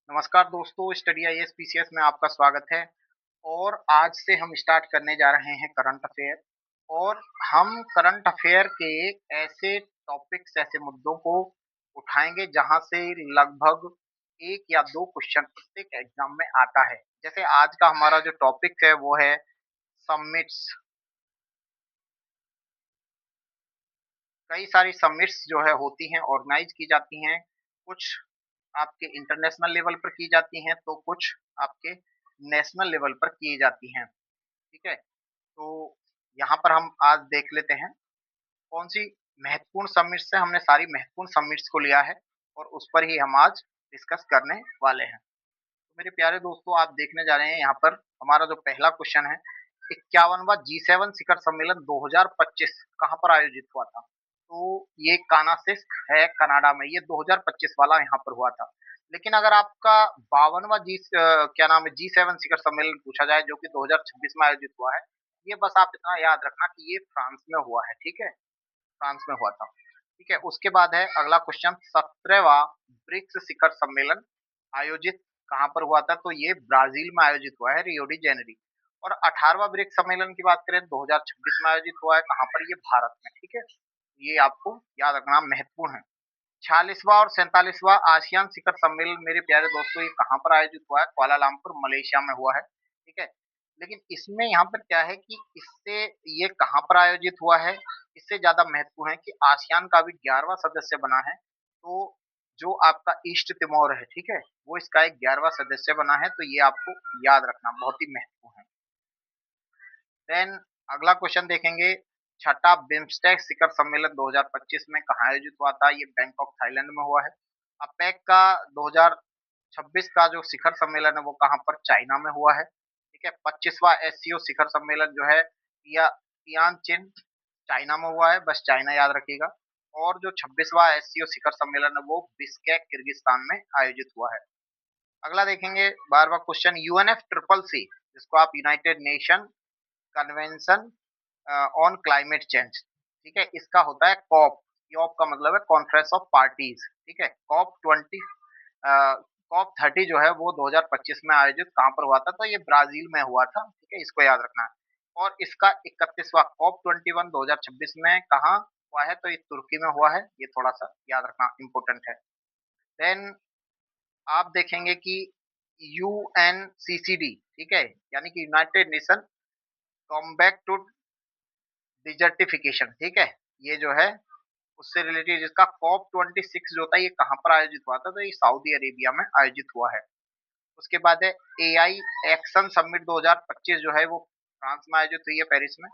नमस्कार दोस्तों, study IAS PCS में आपका स्वागत है। और आज से हम स्टार्ट करने जा रहे हैं करंट अफेयर। और हम करंट अफेयर के ऐसे टॉपिक्स, ऐसे मुद्दों को उठाएंगे जहां से लगभग एक या दो क्वेश्चन प्रत्येक एग्जाम में आता है। जैसे आज का हमारा जो टॉपिक है वो है समिट्स। कई सारी समिट्स जो है होती हैं, ऑर्गेनाइज की जाती हैं। कुछ आपके इंटरनेशनल लेवल पर की जाती हैं, तो कुछ आपके नेशनल लेवल पर की जाती हैं। ठीक है? तो यहाँ पर हम आज देख लेते हैं कौन सी महत्वपूर्ण समिट्स है। हमने सारी महत्वपूर्ण समिट्स को लिया है और उस पर ही हम आज डिस्कस करने वाले हैं। तो मेरे प्यारे दोस्तों, आप देखने जा रहे हैं यहाँ पर हमारा जो पहला क्वेश्चन है, 51वां G7 शिखर सम्मेलन 2025 कहाँ पर आयोजित हुआ था? तो ये कानासिस्क है कनाडा में, ये 2025 वाला यहाँ पर हुआ था। लेकिन अगर आपका 52वां क्या नाम है G7 शिखर सम्मेलन पूछा जाए, जो कि 2026 में आयोजित हुआ है, ये बस आप इतना याद रखना कि ये फ्रांस में हुआ है। ठीक है? फ्रांस में हुआ था। ठीक है? उसके बाद है अगला क्वेश्चन, 17वां ब्रिक्स शिखर सम्मेलन आयोजित कहाँ पर हुआ था? तो ये ब्राजील में आयोजित हुआ है, रियो डी जेनेरी। और 18वां ब्रिक्स सम्मेलन की बात करें 2026 में आयोजित हुआ है, कहाँ पर? ये भारत में। ठीक है? ये आपको याद रखना महत्वपूर्ण है। 46वां और 47वां आसियान शिखर सम्मेलन मेरे प्यारे दोस्तों, ये कहाँ पर आयोजित हुआ है? कुआलालंपुर मलेशिया में हुआ है। ठीक है? लेकिन इसमें यहाँ पर क्या है कि इससे ये कहाँ पर आयोजित हुआ है, इससे ज्यादा महत्वपूर्ण है कि आसियान का भी 11वां सदस्य बना है। तो जो आपका ईस्ट तिमोर है, ठीक है, वो इसका एक 11वां सदस्य बना है। तो ये आपको याद रखना बहुत ही महत्वपूर्ण है। देन अगला क्वेश्चन देखेंगे, छठा बिम्स्टेक शिखर सम्मेलन 2025 में कहाँ आयोजित हुआ था? ये बैंकॉक थाईलैंड में हुआ है। अपेक का 2026 का जो शिखर सम्मेलन है वो कहाँ पर? चाइना में हुआ है। ठीक है? 25वां एससीओ शिखर सम्मेलन जो है तियानजिन चाइना में हुआ है, बस चाइना याद रखिएगा। और जो 26वां एससीओ शिखर सम्मेलन है वो बिश्केक किर्गिस्तान में आयोजित हुआ है। अगला देखेंगे 12वां क्वेश्चन, यूएनएफ ट्रिपल सी, जिसको आप United nation convention on climate change, ठीक है, इसका होता है कॉप। कॉप का मतलब है कॉन्फ्रेंस ऑफ पार्टीज। ठीक है? कॉप 30 जो है वो 2025 में आयोजित कहाँ पर हुआ था? तो ये ब्राजील में हुआ था। ठीक है? इसको याद रखना है। और इसका 31वां COP 21 2026 में कहाँ हुआ है? तो ये तुर्की में हुआ है। ये थोड़ा सा याद रखना इंपॉर्टेंट है। देन आप देखेंगे कि यूएनसीसीडी, ठीक है, यानी कि united nation combat to desertification, ठीक है, ये जो है उससे रिलेटेड इसका COP 26 जो था ये कहाँ पर आयोजित हुआ था? तो ये सऊदी अरेबिया में आयोजित हुआ है। उसके बाद है एआई एक्शन समिट 2025 जो है वो फ्रांस में आयोजित हुई है, पेरिस में।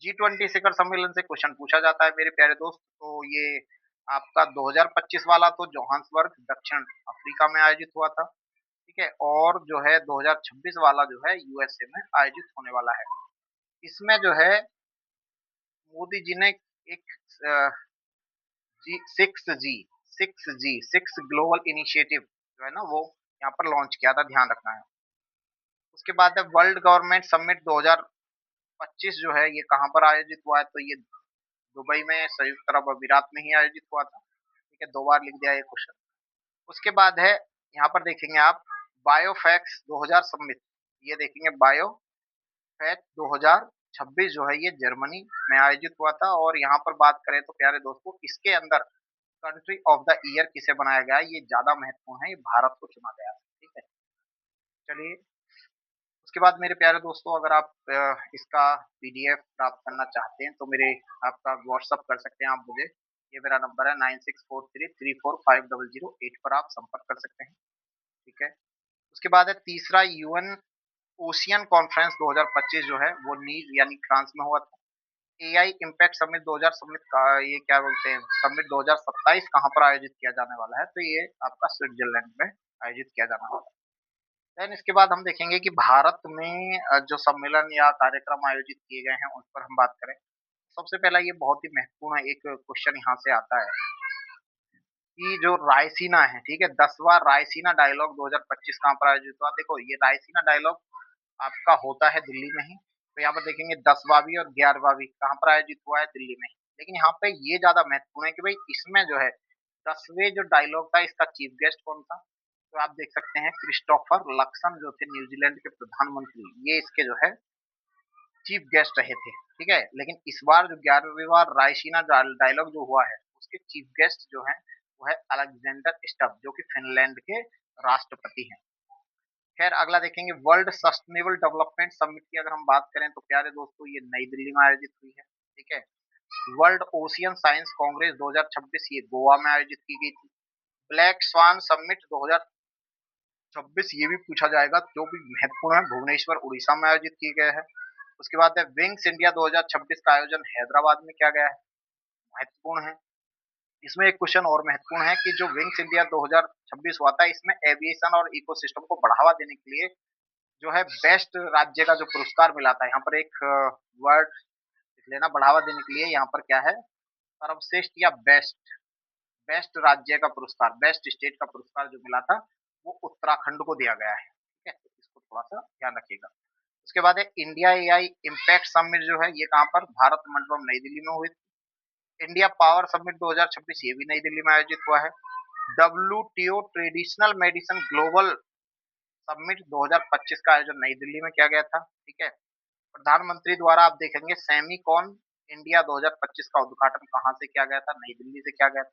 G20 शिखर सम्मेलन से क्वेश्चन पूछा जाता है मेरे प्यारे दोस्त। तो ये आपका 2025 वाला तो जोहान्सबर्ग दक्षिण अफ्रीका में आयोजित हुआ था। ठीक है? और जो है 2026 वाला जो है यूएसए में आयोजित होने वाला है। इसमें जो है मोदी जी ने एक जी 6 ग्लोबल इनिशिएटिव जो है ना वो यहाँ पर लॉन्च किया था, ध्यान रखना है। उसके बाद है वर्ल्ड गवर्नमेंट समिट 2025 जो है ये कहाँ पर आयोजित हुआ है? तो ये दुबई में, संयुक्त अरब अमीरात में ही आयोजित हुआ था। ठीक है? 2 बार लिख दिया ये क्वेश्चन। उसके बाद है यहाँ पर देखेंगे आप बायोफैक्स 2000 समिट, ये देखेंगे बायोफैक्स 2026 जो है ये जर्मनी में आयोजित हुआ था। और यहाँ पर बात करें तो प्यारे दोस्तों, इसके अंदर कंट्री ऑफ द ईयर किसे बनाया गया है? ये ज्यादा महत्वपूर्ण है, ये भारत को चुना गया है। ठीक है? चलिए, उसके बाद मेरे प्यारे दोस्तों, अगर आप इसका पीडीएफ प्राप्त करना चाहते हैं तो मेरे आपका व्हाट्सअप कर सकते हैं आप मुझे। ये मेरा नंबर है 9643345008 पर आप संपर्क कर सकते हैं। ठीक है? उसके बाद है तीसरा यूएन ओशियन कॉन्फ्रेंस 2025 जो है वो नीज यानी फ्रांस में हुआ था। एआई इम्पैक्ट समिट 2000 समिट का ये क्या बोलते हैं समिट 2027 कहाँ पर आयोजित किया जाने वाला है? तो ये आपका स्विट्जरलैंड में आयोजित किया जाने वाला है। देन इसके बाद हम देखेंगे कि भारत में जो सम्मेलन या कार्यक्रम आयोजित किए गए हैं उस पर हम बात करें। सबसे पहला ये बहुत ही महत्वपूर्ण एक क्वेश्चन यहाँ से आता है कि जो रायसीना है, ठीक है, 10वां रायसीना डायलॉग 2025 कहाँ पर आयोजित हुआ? देखो, ये रायसीना डायलॉग आपका होता है दिल्ली में ही। तो यहाँ पर देखेंगे 10वां और 11वां कहाँ पर आयोजित हुआ है? दिल्ली में ही। लेकिन यहाँ पे ये ज्यादा महत्वपूर्ण है कि भाई इसमें जो है 10वें जो डायलॉग था इसका चीफ गेस्ट कौन था? तो आप देख सकते हैं क्रिस्टोफर लक्सन जो थे न्यूजीलैंड के प्रधानमंत्री, ये इसके जो है चीफ गेस्ट रहे थे, ठीक है। लेकिन इस बार जो 11वीं बार रायसीना डायलॉग जो हुआ है, उसके चीफ गेस्ट जो है वो है अलेक्जेंडर स्टब, जो कि फिनलैंड के राष्ट्रपति हैं। खैर अगला देखेंगे, वर्ल्ड सस्टेनेबल डेवलपमेंट समिट की अगर हम बात करें तो प्यारे दोस्तों ये नई दिल्ली में आयोजित हुई है, ठीक है। वर्ल्ड ओशियन साइंस कांग्रेस 2026 ये गोवा में आयोजित की गई थी। ब्लैक स्वान समिट 2026 ये भी पूछा जाएगा, जो भी महत्वपूर्ण है, भुवनेश्वर उड़ीसा में आयोजित किए गए हैं। उसके बाद है विंग्स इंडिया 2026 का आयोजन हैदराबाद में किया गया है, महत्वपूर्ण है। इसमें एक क्वेश्चन और महत्वपूर्ण है कि जो विंग्स इंडिया 2026 हुआ था, इसमें एविएशन और इकोसिस्टम को बढ़ावा देने के लिए जो है बेस्ट राज्य का जो पुरस्कार मिला था, यहाँ पर एक वर्ड लेना, बढ़ावा देने के लिए यहाँ पर क्या है, सर्वश्रेष्ठ या बेस्ट बेस्ट राज्य का पुरस्कार, बेस्ट स्टेट का पुरस्कार जो मिला था वो उत्तराखंड को दिया गया है, ठीक है। तो इसको थोड़ा सा ध्यान रखिएगा। उसके बाद है इंडिया एआई इम्पैक्ट समिट जो है ये कहाँ पर, भारत मंडपम नई दिल्ली में हुई। इंडिया पावर समिट 2026 ये भी नई दिल्ली में आयोजित हुआ है। WTO traditional medicine global summit 2025 का आयोजन नई दिल्ली में किया गया था, ठीक है। प्रधानमंत्री द्वारा आप देखेंगे सेमीकॉन इंडिया 2025 का उद्घाटन कहाँ से किया गया था, नई दिल्ली से किया गया था।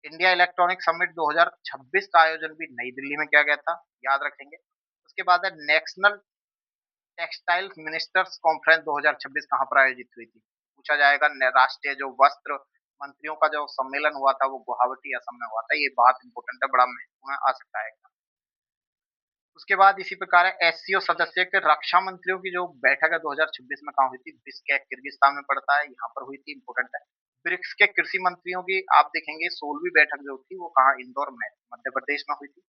इंडिया इलेक्ट्रॉनिक समिट 2026 का आयोजन भी नई दिल्ली में किया गया था, याद रखेंगे। उसके बाद है नेशनल टेक्सटाइल मिनिस्टर्स कॉन्फ्रेंस 2026 कहाँ पर आयोजित हुई थी, पूछा जाएगा। राष्ट्रीय जो वस्त्र मंत्रियों का जो सम्मेलन हुआ था वो गुवाहाटी असम में हुआ था, ये बहुत इंपॉर्टेंट है, बड़ा महत्वपूर्ण आ सकता है। उसके बाद इसी प्रकार है एससीओ सदस्य के रक्षा मंत्रियों की जो बैठक है 2026 में कहाँ हुई थी, बिश्केक किर्गिस्तान में पड़ता है, यहाँ पर हुई थी, इंपोर्टेंट है। ब्रिक्स के कृषि मंत्रियों की आप देखेंगे 16वीं बैठक जो थी वो कहाँ, इंदौर में मध्य प्रदेश में हुई थी,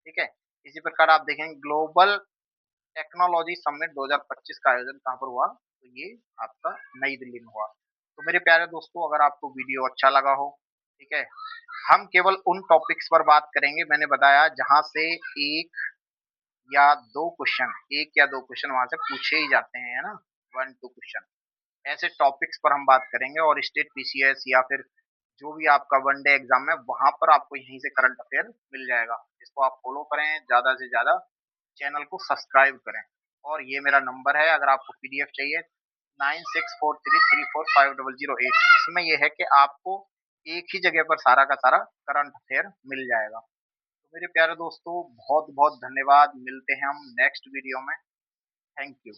ठीक है। इसी प्रकार आप देखेंगे ग्लोबल टेक्नोलॉजी समिट 2025 का आयोजन कहाँ पर हुआ, तो ये आपका नई दिल्ली में हुआ। तो मेरे प्यारे दोस्तों अगर आपको वीडियो अच्छा लगा हो, ठीक है, हम केवल उन टॉपिक्स पर बात करेंगे मैंने बताया जहां से एक या दो क्वेश्चन वहां से पूछे ही जाते हैं, है ना, 1-2 क्वेश्चन, ऐसे टॉपिक्स पर हम बात करेंगे। और स्टेट पीसीएस या फिर जो भी आपका वनडे एग्जाम है वहां पर आपको यहीं से करंट अफेयर मिल जाएगा। इसको आप फॉलो करें, ज्यादा से ज्यादा चैनल को सब्सक्राइब करें। और ये मेरा नंबर है, अगर आपको पीडीएफ चाहिए 9643345008, इसमें यह है कि आपको एक ही जगह पर सारा का सारा करंट अफेयर मिल जाएगा। तो मेरे प्यारे दोस्तों बहुत बहुत धन्यवाद, मिलते हैं हम नेक्स्ट वीडियो में। Thank you.